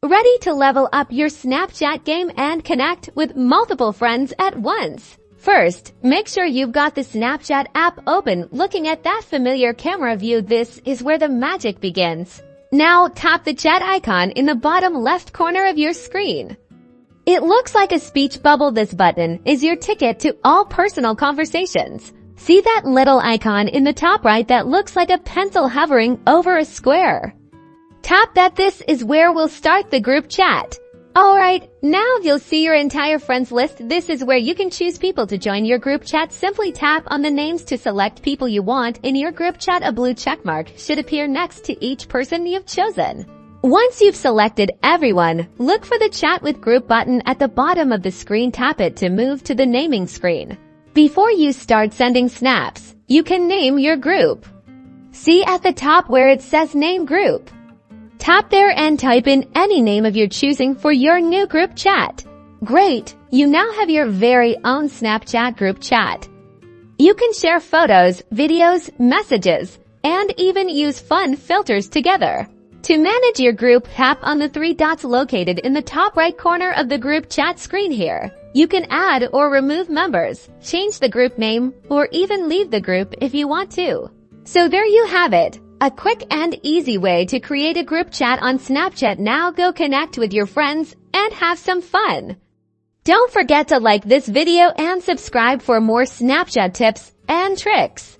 Ready to level up your Snapchat game and connect with multiple friends at once? First, make sure you've got the Snapchat app open. Looking at that familiar camera view, this is where the magic begins. Now tap the chat icon in the bottom left corner of your screen. It looks like a speech bubble. This button is your ticket to all personal conversations. See that little icon in the top right that looks like a pencil hovering over a square? Tap that. This is where we'll start the group chat. Alright, now you'll see your entire friends list. This is where you can choose people to join your group chat. Simply tap on the names to select people you want in your group chat. A blue checkmark should appear next to each person you've chosen. Once you've selected everyone, look for the Chat with Group button at the bottom of the screen. Tap it to move to the naming screen. Before you start sending snaps, you can name your group. See at the top where it says Name Group. Tap there and type in any name of your choosing for your new group chat. Great! You now have your very own Snapchat group chat. You can share photos, videos, messages, and even use fun filters together. To manage your group, tap on the three dots located in the top right corner of the group chat screen here. You can add or remove members, change the group name, or even leave the group if you want to. So there you have it. A quick and easy way to create a group chat on Snapchat. Now go connect with your friends and have some fun. Don't forget to like this video and subscribe for more Snapchat tips and tricks.